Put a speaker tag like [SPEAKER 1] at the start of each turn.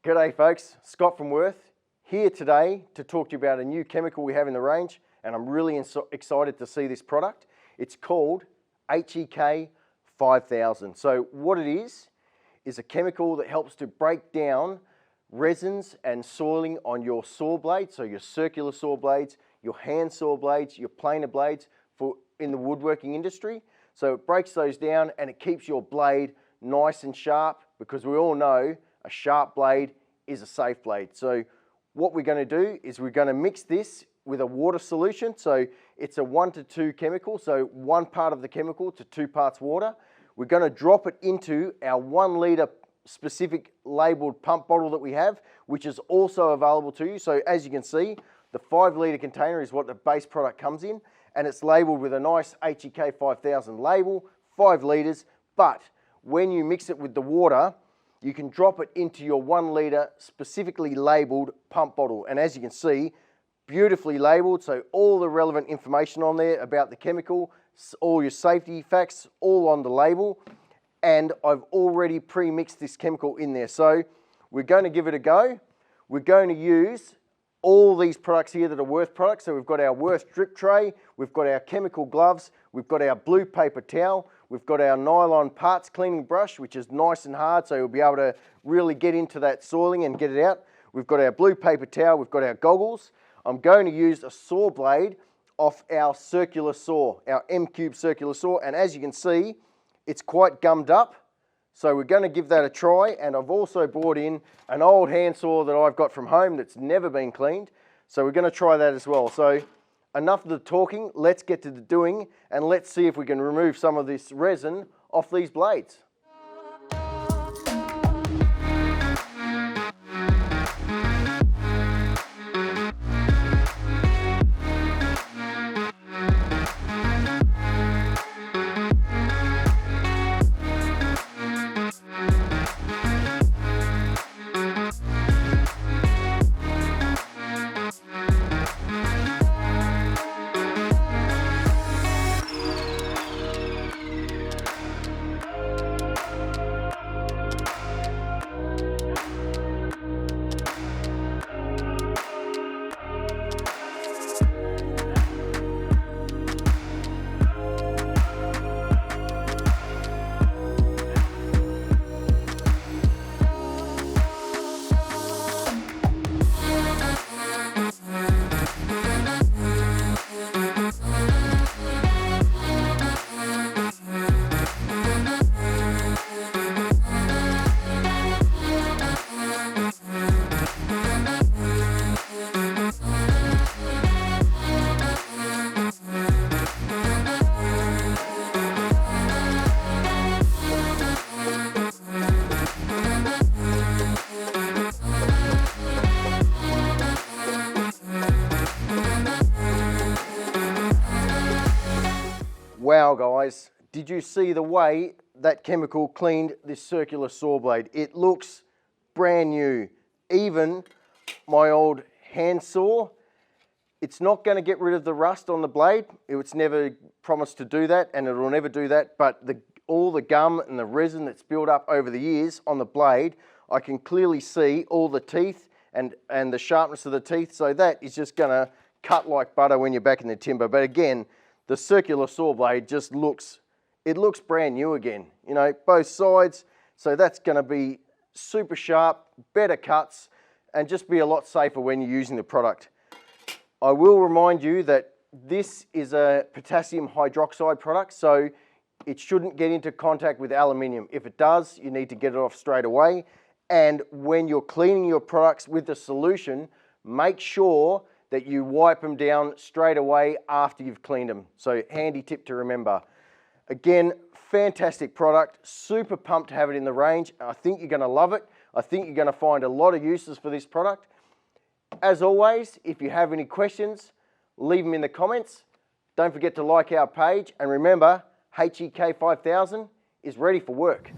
[SPEAKER 1] G'day folks, Scott from Wurth here today to talk to you about a new chemical we have in the range, and I'm really excited to see this product. It's called HEK 5000. So what it is a chemical that helps to break down resins and soiling on your saw blades, so your circular saw blades, your hand saw blades, your planer blades in the woodworking industry. So it breaks those down and it keeps your blade nice and sharp, because we all know a sharp blade is a safe blade. So what we're going to do is we're going to mix this with a water solution. So it's a 1 to 2 chemical, so 1 part of the chemical to 2 parts water. We're going to drop it into our 1 litre specific labelled pump bottle that we have, which is also available to you. So as you can see, the 5 litre container is what the base product comes in, and it's labelled with a nice HEK 5000 label, 5 litres. But when you mix it with the water, you can drop it into your 1 litre specifically labelled pump bottle. And as you can see, beautifully labelled, so all the relevant information on there about the chemical, all your safety facts, all on the label. And I've already pre-mixed this chemical in there. So we're going to give it a go. We're going to use all these products here that are Wurth products. So we've got our Wurth drip tray, we've got our chemical gloves, we've got our blue paper towel, we've got our nylon parts cleaning brush, which is nice and hard, so you'll be able to really get into that soiling and get it out. We've got our blue paper towel, we've got our goggles. I'm going to use a saw blade off our circular saw, our M-Cube circular saw, and as you can see, it's quite gummed up. So we're going to give that a try, and I've also brought in an old hand saw that I've got from home that's never been cleaned. So we're going to try that as well. So enough of the talking, let's get to the doing, and let's see if we can remove some of this resin off these blades. Wow guys, did you see the way that chemical cleaned this circular saw blade? It looks brand new. Even my old hand saw, it's not going to get rid of the rust on the blade. It's never promised to do that, and it will never do that, but all the gum and the resin that's built up over the years on the blade, I can clearly see all the teeth and the sharpness of the teeth, so that is just going to cut like butter when you're back in the timber. But again, the circular saw blade just looks brand new again, you know, both sides. So that's going to be super sharp, better cuts, and just be a lot safer when you're using the product. I will remind you that this is a potassium hydroxide product, so it shouldn't get into contact with aluminium. If it does, you need to get it off straight away. And when you're cleaning your products with the solution, make sure that you wipe them down straight away after you've cleaned them. So handy tip to remember. Again, fantastic product, super pumped to have it in the range. I think you're going to love it. I think you're going to find a lot of uses for this product. As always, if you have any questions, leave them in the comments. Don't forget to like our page, and remember, HEK 5000 is ready for work.